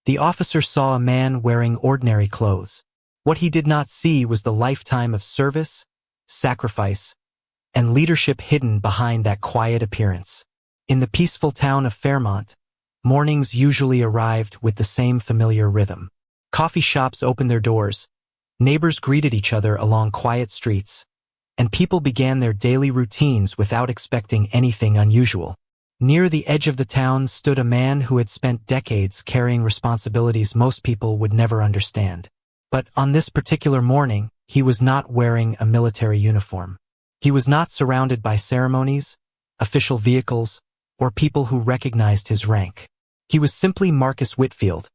The officer saw a man wearing ordinary clothes. What he did not see was the lifetime of service, sacrifice, and leadership hidden behind that quiet appearance. In the peaceful town of Fairmont, mornings usually arrived with the same familiar rhythm. Coffee shops opened their doors, neighbors greeted each other along quiet streets, and people began their daily routines without expecting anything unusual. Near the edge of the town stood a man who had spent decades carrying responsibilities most people would never understand. But on this particular morning, he was not wearing a military uniform. He was not surrounded by ceremonies, official vehicles, or people who recognized his rank. He was simply Marcus Whitfield,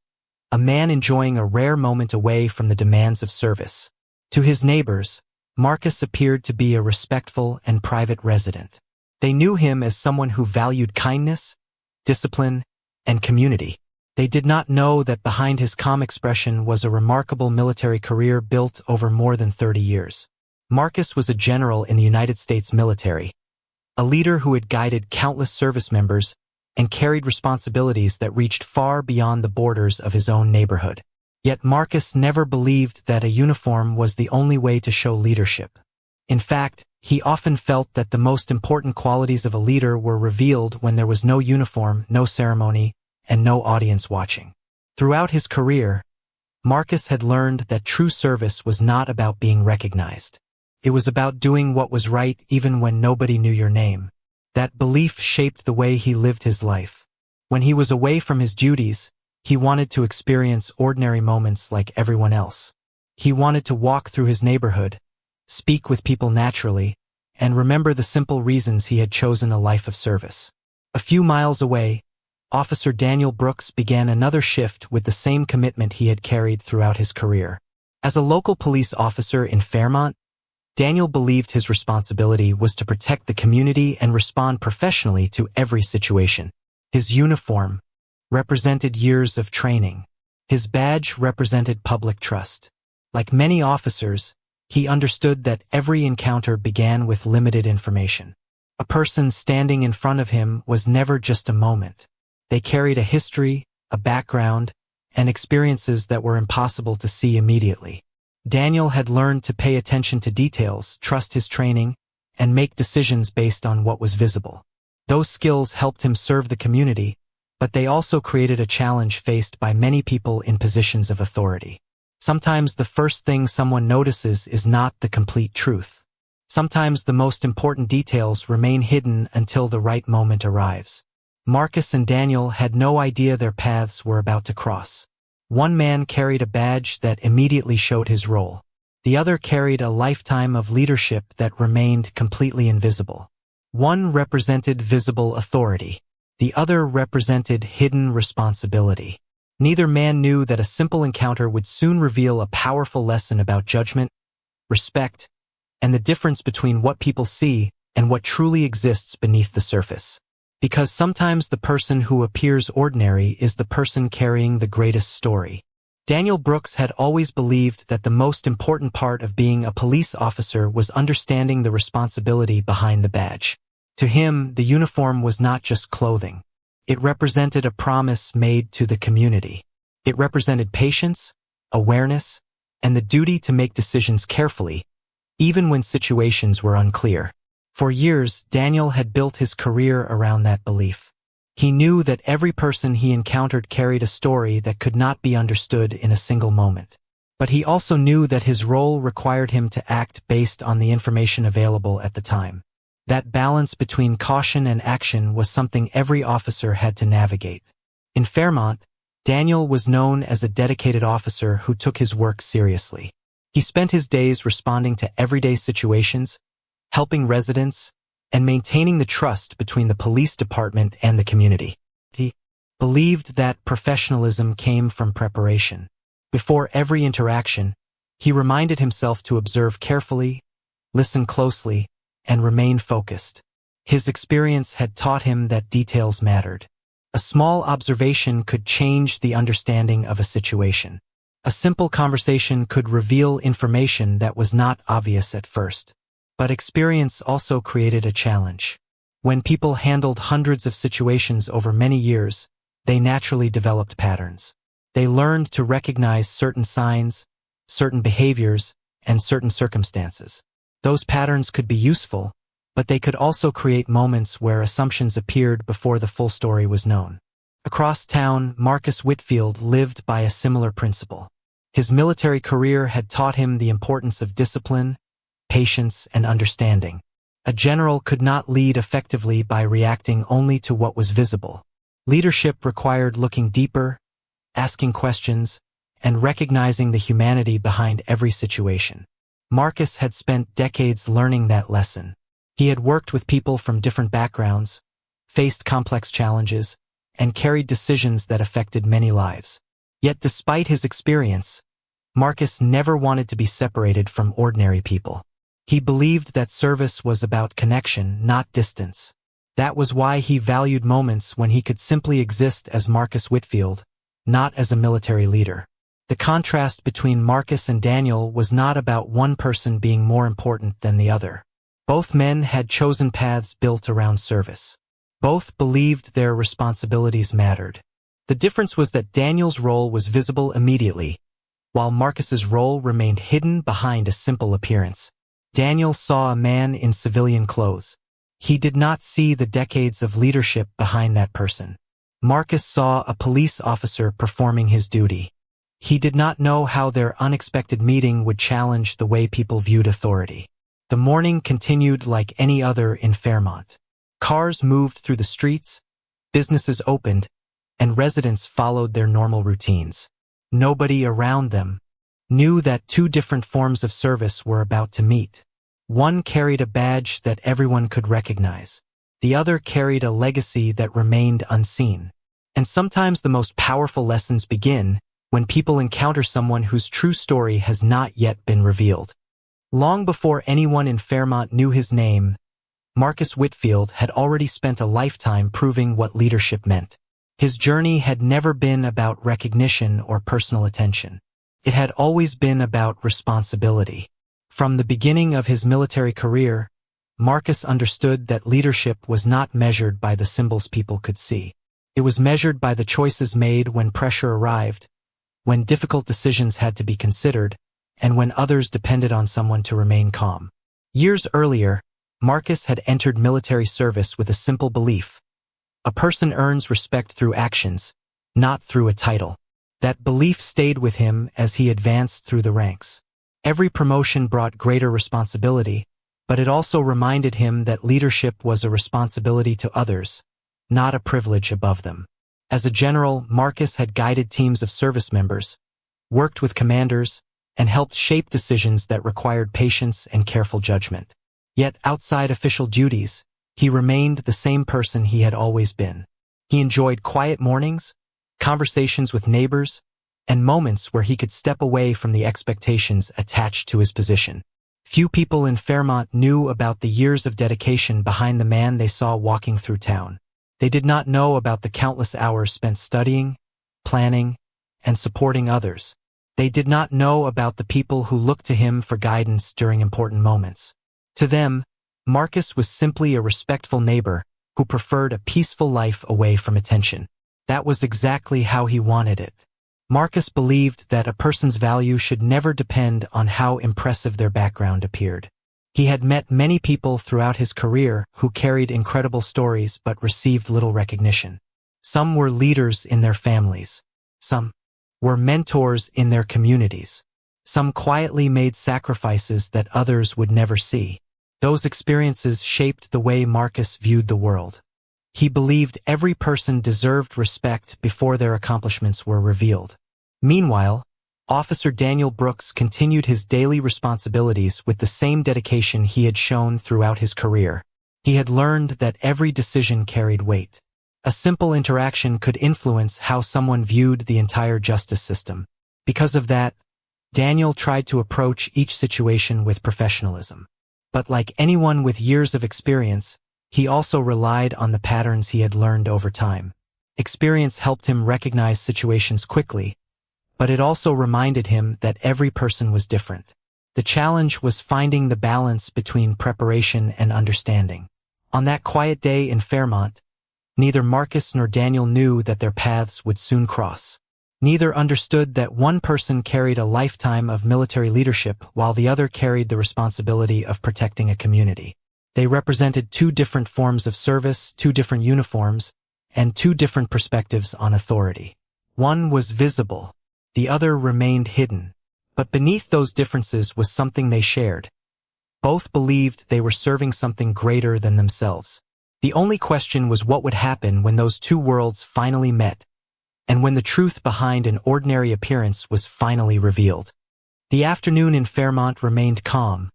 a man enjoying a rare moment away from the demands of service. To his neighbors, Marcus appeared to be a respectful and private resident. They knew him as someone who valued kindness, discipline, and community. They did not know that behind his calm expression was a remarkable military career built over more than 30 years. Marcus was a general in the United States military, a leader who had guided countless service members and carried responsibilities that reached far beyond the borders of his own neighborhood. Yet Marcus never believed that a uniform was the only way to show leadership. In fact, he often felt that the most important qualities of a leader were revealed when there was no uniform, no ceremony, and no audience watching. Throughout his career, Marcus had learned that true service was not about being recognized. It was about doing what was right even when nobody knew your name. That belief shaped the way he lived his life. When he was away from his duties, he wanted to experience ordinary moments like everyone else. He wanted to walk through his neighborhood, speak with people naturally, and remember the simple reasons he had chosen a life of service. A few miles away, Officer Daniel Brooks began another shift with the same commitment he had carried throughout his career. As a local police officer in Fairmont, Daniel believed his responsibility was to protect the community and respond professionally to every situation. His uniform represented years of training. His badge represented public trust. Like many officers, he understood that every encounter began with limited information. A person standing in front of him was never just a moment. They carried a history, a background, and experiences that were impossible to see immediately. Daniel had learned to pay attention to details, trust his training, and make decisions based on what was visible. Those skills helped him serve the community, but they also created a challenge faced by many people in positions of authority. Sometimes the first thing someone notices is not the complete truth. Sometimes the most important details remain hidden until the right moment arrives. Marcus and Daniel had no idea their paths were about to cross. One man carried a badge that immediately showed his role. The other carried a lifetime of leadership that remained completely invisible. One represented visible authority. The other represented hidden responsibility. Neither man knew that a simple encounter would soon reveal a powerful lesson about judgment, respect, and the difference between what people see and what truly exists beneath the surface. Because sometimes the person who appears ordinary is the person carrying the greatest story. Daniel Brooks had always believed that the most important part of being a police officer was understanding the responsibility behind the badge. To him, the uniform was not just clothing. It represented a promise made to the community. It represented patience, awareness, and the duty to make decisions carefully, even when situations were unclear. For years, Daniel had built his career around that belief. He knew that every person he encountered carried a story that could not be understood in a single moment. But he also knew that his role required him to act based on the information available at the time. That balance between caution and action was something every officer had to navigate. In Fairmont, Daniel was known as a dedicated officer who took his work seriously. He spent his days responding to everyday situations, helping residents, and maintaining the trust between the police department and the community. He believed that professionalism came from preparation. Before every interaction, he reminded himself to observe carefully, listen closely, and remain focused. His experience had taught him that details mattered. A small observation could change the understanding of a situation. A simple conversation could reveal information that was not obvious at first. But experience also created a challenge. When people handled hundreds of situations over many years, they naturally developed patterns. They learned to recognize certain signs, certain behaviors, and certain circumstances. Those patterns could be useful, but they could also create moments where assumptions appeared before the full story was known. Across town, Marcus Whitfield lived by a similar principle. His military career had taught him the importance of discipline, patience, and understanding. A general could not lead effectively by reacting only to what was visible. Leadership required looking deeper, asking questions, and recognizing the humanity behind every situation. Marcus had spent decades learning that lesson. He had worked with people from different backgrounds, faced complex challenges, and carried decisions that affected many lives. Yet despite his experience, Marcus never wanted to be separated from ordinary people. He believed that service was about connection, not distance. That was why he valued moments when he could simply exist as Marcus Whitfield, not as a military leader. The contrast between Marcus and Daniel was not about one person being more important than the other. Both men had chosen paths built around service. Both believed their responsibilities mattered. The difference was that Daniel's role was visible immediately, while Marcus's role remained hidden behind a simple appearance. Daniel saw a man in civilian clothes. He did not see the decades of leadership behind that person. Marcus saw a police officer performing his duty. He did not know how their unexpected meeting would challenge the way people viewed authority. The morning continued like any other in Fairmont. Cars moved through the streets, businesses opened, and residents followed their normal routines. Nobody around them knew that two different forms of service were about to meet. One carried a badge that everyone could recognize. The other carried a legacy that remained unseen. And sometimes the most powerful lessons begin when people encounter someone whose true story has not yet been revealed. Long before anyone in Fairmont knew his name, Marcus Whitfield had already spent a lifetime proving what leadership meant. His journey had never been about recognition or personal attention. It had always been about responsibility. From the beginning of his military career, Marcus understood that leadership was not measured by the symbols people could see. It was measured by the choices made when pressure arrived, when difficult decisions had to be considered, and when others depended on someone to remain calm. Years earlier, Marcus had entered military service with a simple belief. A person earns respect through actions, not through a title. That belief stayed with him as he advanced through the ranks. Every promotion brought greater responsibility, but it also reminded him that leadership was a responsibility to others, not a privilege above them. As a general, Marcus had guided teams of service members, worked with commanders, and helped shape decisions that required patience and careful judgment. Yet outside official duties, he remained the same person he had always been. He enjoyed quiet mornings, conversations with neighbors, and moments where he could step away from the expectations attached to his position. Few people in Fairmont knew about the years of dedication behind the man they saw walking through town. They did not know about the countless hours spent studying, planning, and supporting others. They did not know about the people who looked to him for guidance during important moments. To them, Marcus was simply a respectful neighbor who preferred a peaceful life away from attention. That was exactly how he wanted it. Marcus believed that a person's value should never depend on how impressive their background appeared. He had met many people throughout his career who carried incredible stories but received little recognition. Some were leaders in their families. Some were mentors in their communities. Some quietly made sacrifices that others would never see. Those experiences shaped the way Marcus viewed the world. He believed every person deserved respect before their accomplishments were revealed. Meanwhile, Officer Daniel Brooks continued his daily responsibilities with the same dedication he had shown throughout his career. He had learned that every decision carried weight. A simple interaction could influence how someone viewed the entire justice system. Because of that, Daniel tried to approach each situation with professionalism. But like anyone with years of experience, he also relied on the patterns he had learned over time. Experience helped him recognize situations quickly, but it also reminded him that every person was different. The challenge was finding the balance between preparation and understanding. On that quiet day in Fairmont, neither Marcus nor Daniel knew that their paths would soon cross. Neither understood that one person carried a lifetime of military leadership while the other carried the responsibility of protecting a community. They represented two different forms of service, two different uniforms, and two different perspectives on authority. One was visible, the other remained hidden. But beneath those differences was something they shared. Both believed they were serving something greater than themselves. The only question was what would happen when those two worlds finally met, and when the truth behind an ordinary appearance was finally revealed. The afternoon in Fairmont remained calm,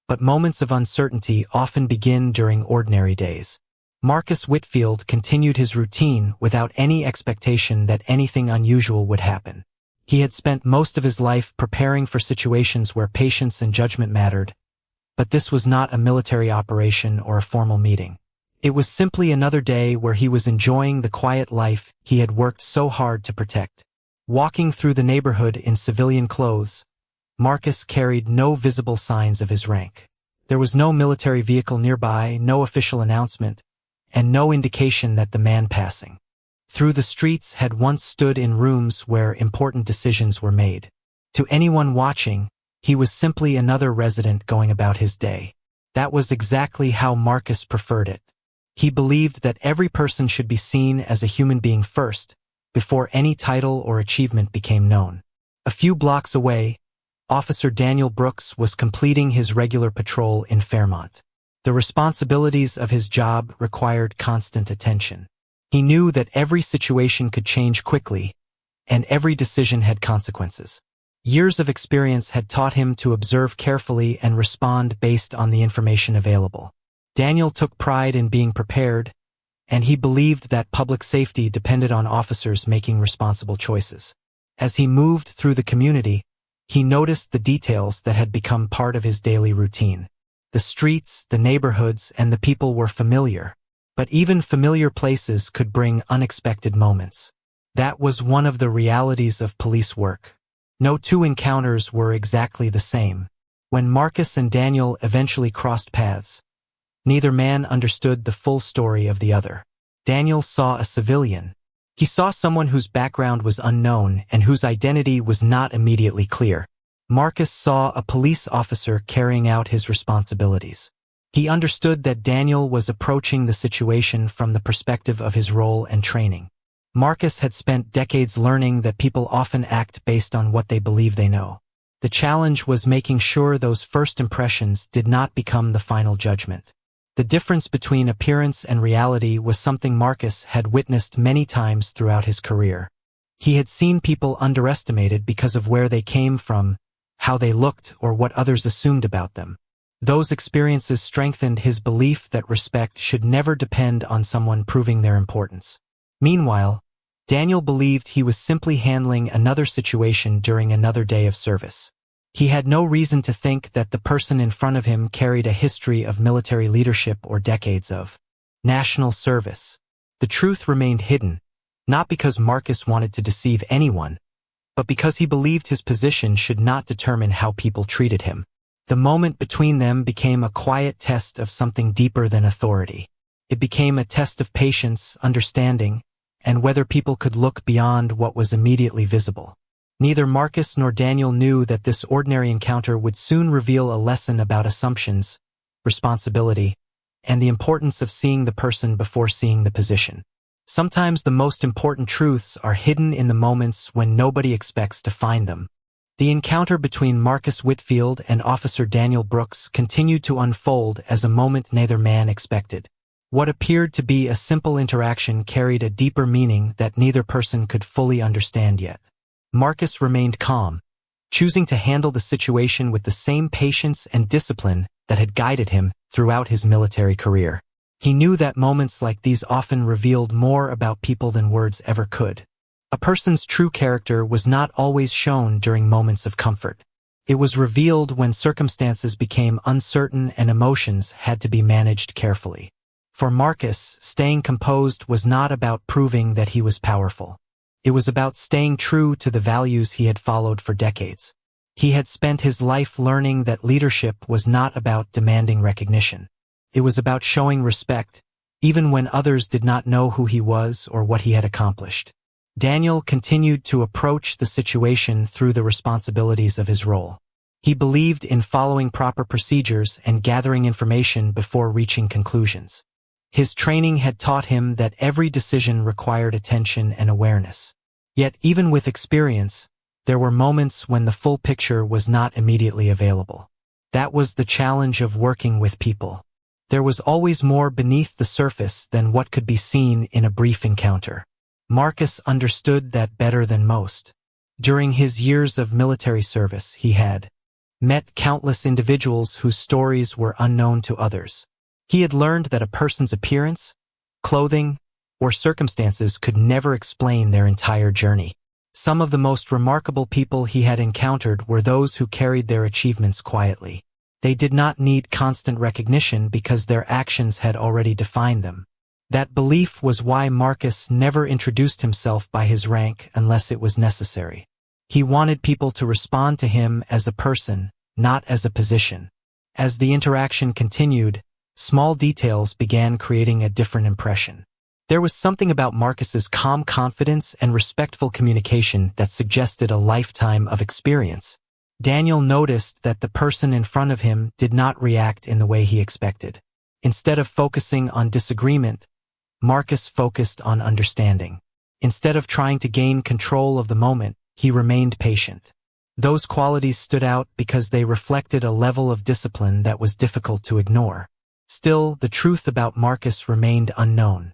but moments of uncertainty often begin during ordinary days. Marcus Whitfield continued his routine without any expectation that anything unusual would happen. He had spent most of his life preparing for situations where patience and judgment mattered, but this was not a military operation or a formal meeting. It was simply another day where he was enjoying the quiet life he had worked so hard to protect. Walking through the neighborhood in civilian clothes, Marcus carried no visible signs of his rank. There was no military vehicle nearby, no official announcement, and no indication that the man passing through the streets had once stood in rooms where important decisions were made. To anyone watching, he was simply another resident going about his day. That was exactly how Marcus preferred it. He believed that every person should be seen as a human being first, before any title or achievement became known. A few blocks away, Officer Daniel Brooks was completing his regular patrol in Fairmont. The responsibilities of his job required constant attention. He knew that every situation could change quickly, and every decision had consequences. Years of experience had taught him to observe carefully and respond based on the information available. Daniel took pride in being prepared, and he believed that public safety depended on officers making responsible choices. As he moved through the community, he noticed the details that had become part of his daily routine. The streets, the neighborhoods, and the people were familiar, but even familiar places could bring unexpected moments. That was one of the realities of police work. No two encounters were exactly the same. When Marcus and Daniel eventually crossed paths, neither man understood the full story of the other. Daniel saw a civilian. He saw someone whose background was unknown and whose identity was not immediately clear. Marcus saw a police officer carrying out his responsibilities. He understood that Daniel was approaching the situation from the perspective of his role and training. Marcus had spent decades learning that people often act based on what they believe they know. The challenge was making sure those first impressions did not become the final judgment. The difference between appearance and reality was something Marcus had witnessed many times throughout his career. He had seen people underestimated because of where they came from, how they looked, or what others assumed about them. Those experiences strengthened his belief that respect should never depend on someone proving their importance. Meanwhile, Daniel believed he was simply handling another situation during another day of service. He had no reason to think that the person in front of him carried a history of military leadership or decades of national service. The truth remained hidden, not because Marcus wanted to deceive anyone, but because he believed his position should not determine how people treated him. The moment between them became a quiet test of something deeper than authority. It became a test of patience, understanding, and whether people could look beyond what was immediately visible. Neither Marcus nor Daniel knew that this ordinary encounter would soon reveal a lesson about assumptions, responsibility, and the importance of seeing the person before seeing the position. Sometimes the most important truths are hidden in the moments when nobody expects to find them. The encounter between Marcus Whitfield and Officer Daniel Brooks continued to unfold as a moment neither man expected. What appeared to be a simple interaction carried a deeper meaning that neither person could fully understand yet. Marcus remained calm, choosing to handle the situation with the same patience and discipline that had guided him throughout his military career. He knew that moments like these often revealed more about people than words ever could. A person's true character was not always shown during moments of comfort. It was revealed when circumstances became uncertain and emotions had to be managed carefully. For Marcus, staying composed was not about proving that he was powerful. It was about staying true to the values he had followed for decades. He had spent his life learning that leadership was not about demanding recognition. It was about showing respect, even when others did not know who he was or what he had accomplished. Daniel continued to approach the situation through the responsibilities of his role. He believed in following proper procedures and gathering information before reaching conclusions. His training had taught him that every decision required attention and awareness. Yet even with experience, there were moments when the full picture was not immediately available. That was the challenge of working with people. There was always more beneath the surface than what could be seen in a brief encounter. Marcus understood that better than most. During his years of military service, he had met countless individuals whose stories were unknown to others. He had learned that a person's appearance, clothing, or circumstances could never explain their entire journey. Some of the most remarkable people he had encountered were those who carried their achievements quietly. They did not need constant recognition because their actions had already defined them. That belief was why Marcus never introduced himself by his rank unless it was necessary. He wanted people to respond to him as a person, not as a position. As the interaction continued, small details began creating a different impression. There was something about Marcus's calm confidence and respectful communication that suggested a lifetime of experience. Daniel noticed that the person in front of him did not react in the way he expected. Instead of focusing on disagreement, Marcus focused on understanding. Instead of trying to gain control of the moment, he remained patient. Those qualities stood out because they reflected a level of discipline that was difficult to ignore. Still, the truth about Marcus remained unknown.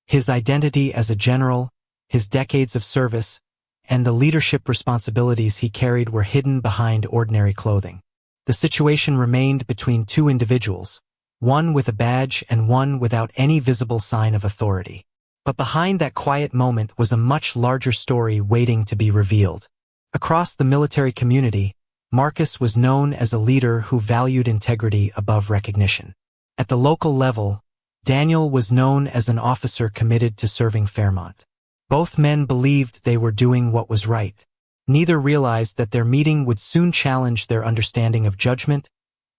His identity as a general, his decades of service, and the leadership responsibilities he carried were hidden behind ordinary clothing. The situation remained between two individuals, one with a badge and one without any visible sign of authority. But behind that quiet moment was a much larger story waiting to be revealed. Across the military community, Marcus was known as a leader who valued integrity above recognition. At the local level, Daniel was known as an officer committed to serving Fairmont. Both men believed they were doing what was right. Neither realized that their meeting would soon challenge their understanding of judgment,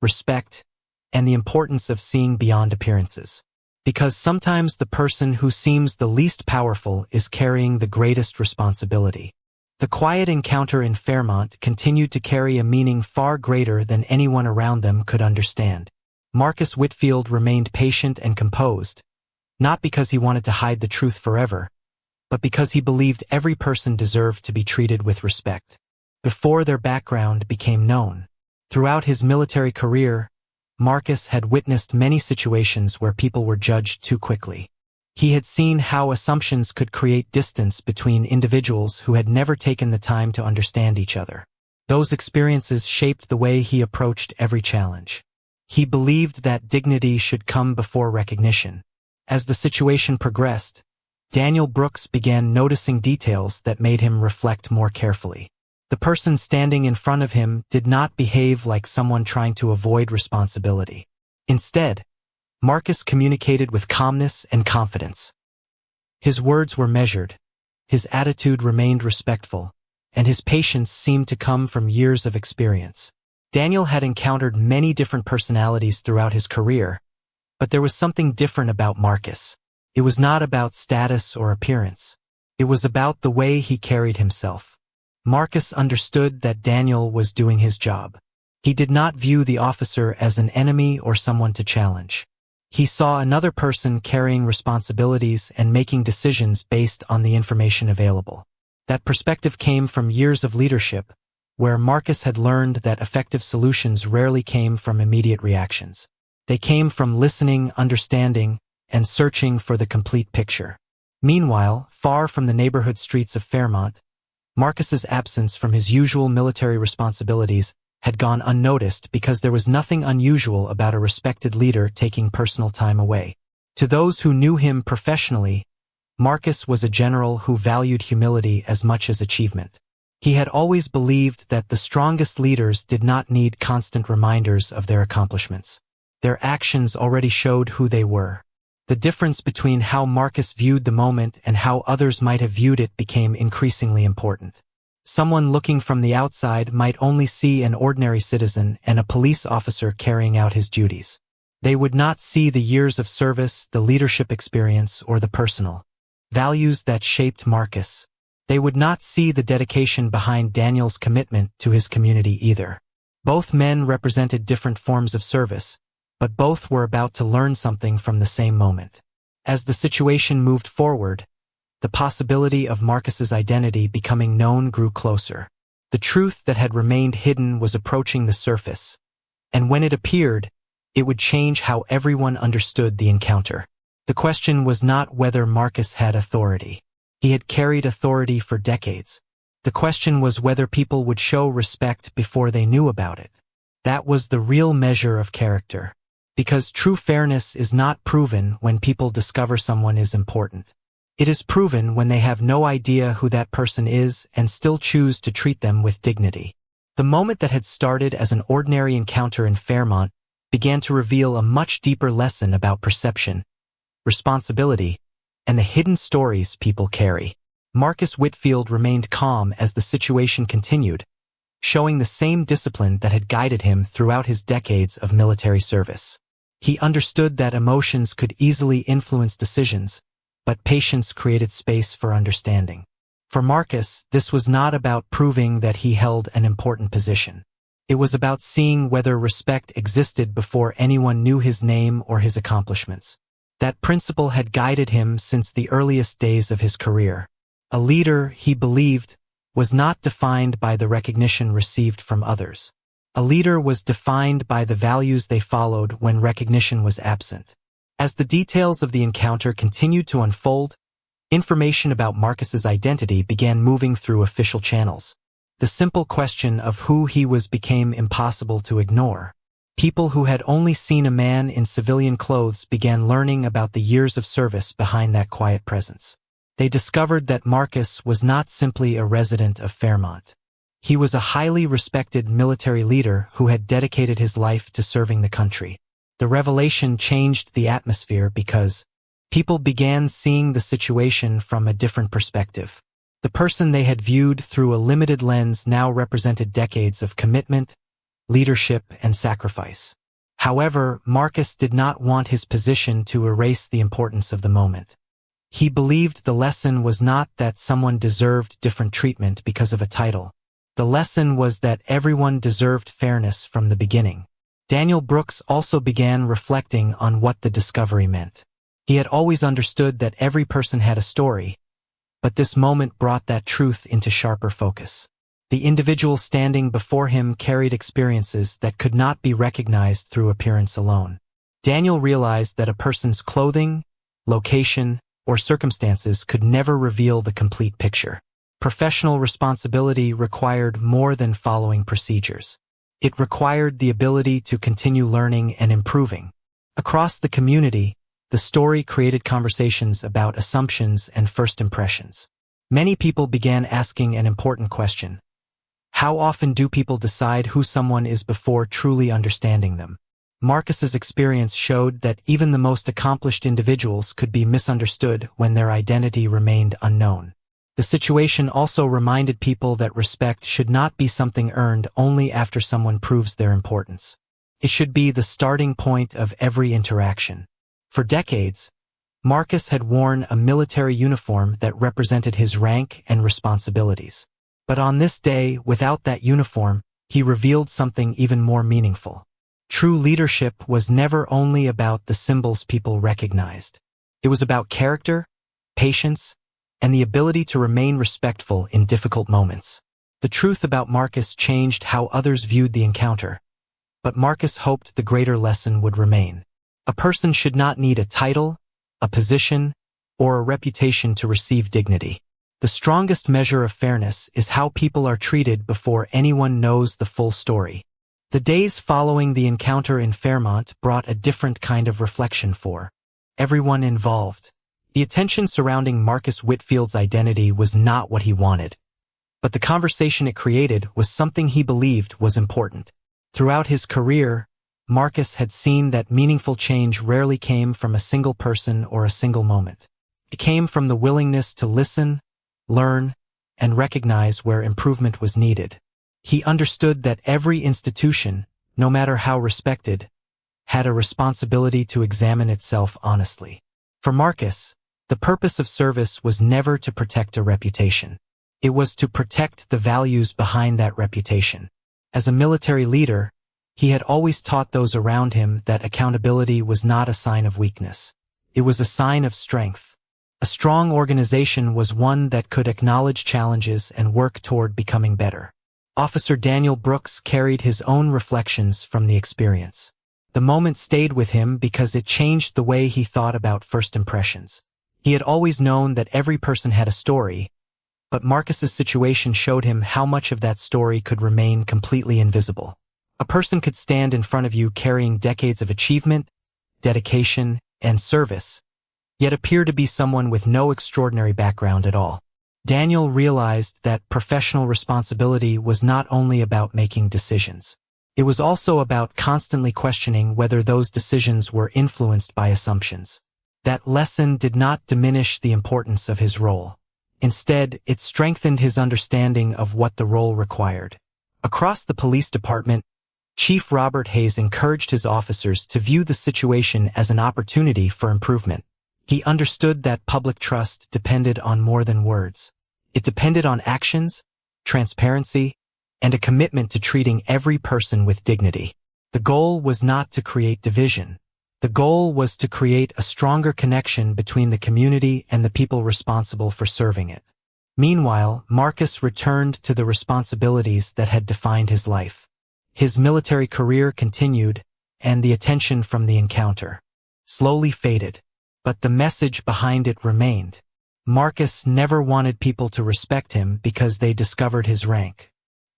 respect, and the importance of seeing beyond appearances. Because sometimes the person who seems the least powerful is carrying the greatest responsibility. The quiet encounter in Fairmont continued to carry a meaning far greater than anyone around them could understand. Marcus Whitfield remained patient and composed, not because he wanted to hide the truth forever, but because he believed every person deserved to be treated with respect. Before their background became known. Throughout his military career, Marcus had witnessed many situations where people were judged too quickly. He had seen how assumptions could create distance between individuals who had never taken the time to understand each other. Those experiences shaped the way he approached every challenge. He believed that dignity should come before recognition. As the situation progressed, Daniel Brooks began noticing details that made him reflect more carefully. The person standing in front of him did not behave like someone trying to avoid responsibility. Instead, Marcus communicated with calmness and confidence. His words were measured, his attitude remained respectful, and his patience seemed to come from years of experience. Daniel had encountered many different personalities throughout his career, but there was something different about Marcus. It was not about status or appearance. It was about the way he carried himself. Marcus understood that Daniel was doing his job. He did not view the officer as an enemy or someone to challenge. He saw another person carrying responsibilities and making decisions based on the information available. That perspective came from years of leadership, where Marcus had learned that effective solutions rarely came from immediate reactions. They came from listening, understanding, and searching for the complete picture. Meanwhile, far from the neighborhood streets of Fairmont, Marcus's absence from his usual military responsibilities had gone unnoticed because there was nothing unusual about a respected leader taking personal time away. To those who knew him professionally, Marcus was a general who valued humility as much as achievement. He had always believed that the strongest leaders did not need constant reminders of their accomplishments. Their actions already showed who they were. The difference between how Marcus viewed the moment and how others might have viewed it became increasingly important. Someone looking from the outside might only see an ordinary citizen and a police officer carrying out his duties. They would not see the years of service, the leadership experience, or the personal values that shaped Marcus. They would not see the dedication behind Daniel's commitment to his community either. Both men represented different forms of service, but both were about to learn something from the same moment. As the situation moved forward, the possibility of Marcus's identity becoming known grew closer. The truth that had remained hidden was approaching the surface, and when it appeared, it would change how everyone understood the encounter. The question was not whether Marcus had authority. He had carried authority for decades. The question was whether people would show respect before they knew about it. That was the real measure of character. Because true fairness is not proven when people discover someone is important. It is proven when they have no idea who that person is and still choose to treat them with dignity. The moment that had started as an ordinary encounter in Fairmont began to reveal a much deeper lesson about perception, responsibility, and the hidden stories people carry. Marcus Whitfield remained calm as the situation continued, showing the same discipline that had guided him throughout his decades of military service. He understood that emotions could easily influence decisions, but patience created space for understanding. For Marcus, this was not about proving that he held an important position. It was about seeing whether respect existed before anyone knew his name or his accomplishments. That principle had guided him since the earliest days of his career. A leader, he believed, was not defined by the recognition received from others. A leader was defined by the values they followed when recognition was absent. As the details of the encounter continued to unfold, information about Marcus's identity began moving through official channels. The simple question of who he was became impossible to ignore. People who had only seen a man in civilian clothes began learning about the years of service behind that quiet presence. They discovered that Marcus was not simply a resident of Fairmont. He was a highly respected military leader who had dedicated his life to serving the country. The revelation changed the atmosphere because people began seeing the situation from a different perspective. The person they had viewed through a limited lens now represented decades of commitment, leadership, and sacrifice. However, Marcus did not want his position to erase the importance of the moment. He believed the lesson was not that someone deserved different treatment because of a title. The lesson was that everyone deserved fairness from the beginning. Daniel Brooks also began reflecting on what the discovery meant. He had always understood that every person had a story, but this moment brought that truth into sharper focus. The individual standing before him carried experiences that could not be recognized through appearance alone. Daniel realized that a person's clothing, location, or circumstances could never reveal the complete picture. Professional responsibility required more than following procedures. It required the ability to continue learning and improving. Across the community, the story created conversations about assumptions and first impressions. Many people began asking an important question. How often do people decide who someone is before truly understanding them? Marcus's experience showed that even the most accomplished individuals could be misunderstood when their identity remained unknown. The situation also reminded people that respect should not be something earned only after someone proves their importance. It should be the starting point of every interaction. For decades, Marcus had worn a military uniform that represented his rank and responsibilities. But on this day, without that uniform, he revealed something even more meaningful. True leadership was never only about the symbols people recognized. It was about character, patience, and the ability to remain respectful in difficult moments. The truth about Marcus changed how others viewed the encounter, but Marcus hoped the greater lesson would remain. A person should not need a title, a position, or a reputation to receive dignity. The strongest measure of fairness is how people are treated before anyone knows the full story. The days following the encounter in Fairmont brought a different kind of reflection for everyone involved. The attention surrounding Marcus Whitfield's identity was not what he wanted, but the conversation it created was something he believed was important. Throughout his career, Marcus had seen that meaningful change rarely came from a single person or a single moment. It came from the willingness to listen, learn, and recognize where improvement was needed. He understood that every institution, no matter how respected, had a responsibility to examine itself honestly. For Marcus, the purpose of service was never to protect a reputation. It was to protect the values behind that reputation. As a military leader, he had always taught those around him that accountability was not a sign of weakness. It was a sign of strength. A strong organization was one that could acknowledge challenges and work toward becoming better. Officer Daniel Brooks carried his own reflections from the experience. The moment stayed with him because it changed the way he thought about first impressions. He had always known that every person had a story, but Marcus's situation showed him how much of that story could remain completely invisible. A person could stand in front of you carrying decades of achievement, dedication, and service, yet appear to be someone with no extraordinary background at all. Daniel realized that professional responsibility was not only about making decisions. It was also about constantly questioning whether those decisions were influenced by assumptions. That lesson did not diminish the importance of his role. Instead, it strengthened his understanding of what the role required. Across the police department, Chief Robert Hayes encouraged his officers to view the situation as an opportunity for improvement. He understood that public trust depended on more than words. It depended on actions, transparency, and a commitment to treating every person with dignity. The goal was not to create division. The goal was to create a stronger connection between the community and the people responsible for serving it. Meanwhile, Marcus returned to the responsibilities that had defined his life. His military career continued, and the attention from the encounter slowly faded, but the message behind it remained. Marcus never wanted people to respect him because they discovered his rank.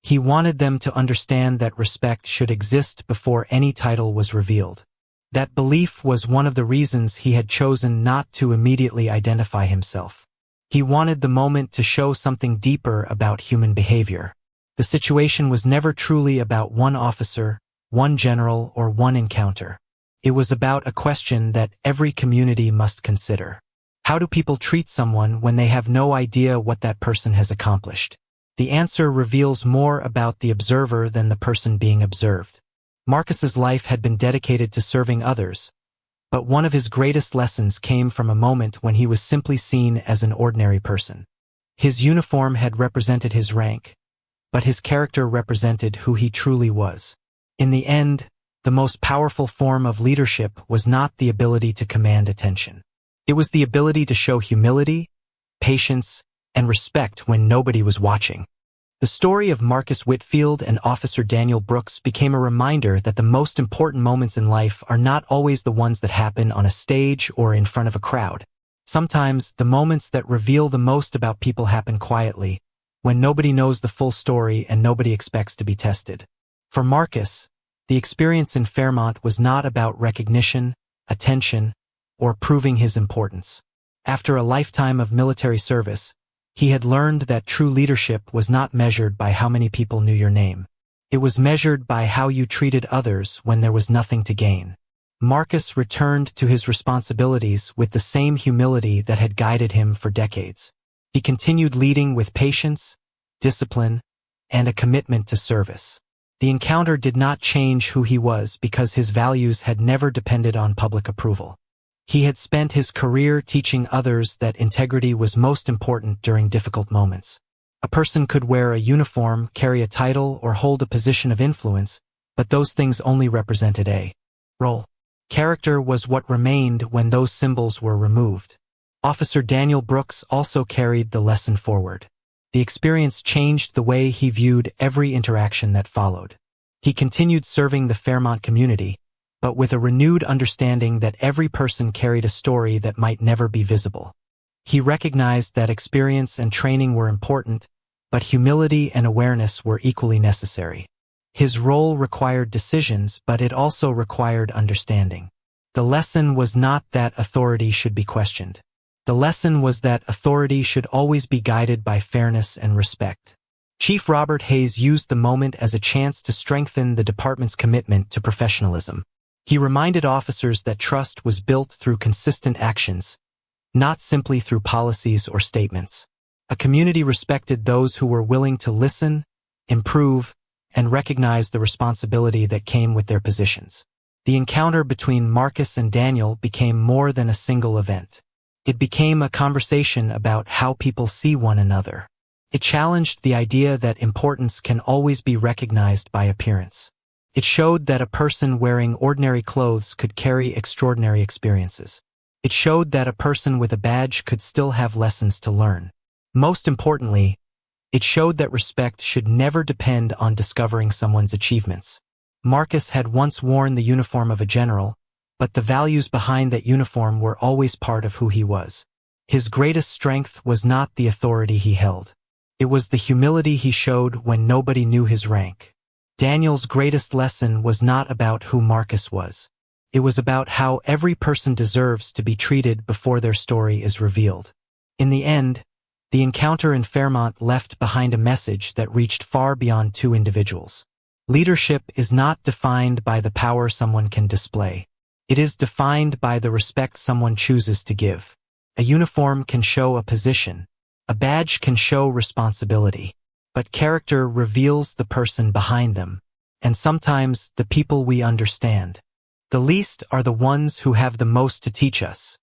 He wanted them to understand that respect should exist before any title was revealed. That belief was one of the reasons he had chosen not to immediately identify himself. He wanted the moment to show something deeper about human behavior. The situation was never truly about one officer, one general, or one encounter. It was about a question that every community must consider. How do people treat someone when they have no idea what that person has accomplished? The answer reveals more about the observer than the person being observed. Marcus's life had been dedicated to serving others, but one of his greatest lessons came from a moment when he was simply seen as an ordinary person. His uniform had represented his rank, but his character represented who he truly was. In the end, the most powerful form of leadership was not the ability to command attention. It was the ability to show humility, patience, and respect when nobody was watching. The story of Marcus Whitfield and Officer Daniel Brooks became a reminder that the most important moments in life are not always the ones that happen on a stage or in front of a crowd. Sometimes, the moments that reveal the most about people happen quietly, when nobody knows the full story and nobody expects to be tested. For Marcus, the experience in Fairmont was not about recognition, attention, or proving his importance. After a lifetime of military service, he had learned that true leadership was not measured by how many people knew your name. It was measured by how you treated others when there was nothing to gain. Marcus returned to his responsibilities with the same humility that had guided him for decades. He continued leading with patience, discipline, and a commitment to service. The encounter did not change who he was because his values had never depended on public approval. He had spent his career teaching others that integrity was most important during difficult moments. A person could wear a uniform, carry a title, or hold a position of influence, but those things only represented a role. Character was what remained when those symbols were removed. Officer Daniel Brooks also carried the lesson forward. The experience changed the way he viewed every interaction that followed. He continued serving the Fairmont community, but with a renewed understanding that every person carried a story that might never be visible. He recognized that experience and training were important, but humility and awareness were equally necessary. His role required decisions, but it also required understanding. The lesson was not that authority should be questioned. The lesson was that authority should always be guided by fairness and respect. Chief Robert Hayes used the moment as a chance to strengthen the department's commitment to professionalism. He reminded officers that trust was built through consistent actions, not simply through policies or statements. A community respected those who were willing to listen, improve, and recognize the responsibility that came with their positions. The encounter between Marcus and Daniel became more than a single event. It became a conversation about how people see one another. It challenged the idea that importance can always be recognized by appearance. It showed that a person wearing ordinary clothes could carry extraordinary experiences. It showed that a person with a badge could still have lessons to learn. Most importantly, it showed that respect should never depend on discovering someone's achievements. Marcus had once worn the uniform of a general, but the values behind that uniform were always part of who he was. His greatest strength was not the authority he held. It was the humility he showed when nobody knew his rank. Daniel's greatest lesson was not about who Marcus was. It was about how every person deserves to be treated before their story is revealed. In the end, the encounter in Fairmont left behind a message that reached far beyond two individuals. Leadership is not defined by the power someone can display. It is defined by the respect someone chooses to give. A uniform can show a position. A badge can show responsibility. But character reveals the person behind them, and sometimes the people we understand. The least are the ones who have the most to teach us.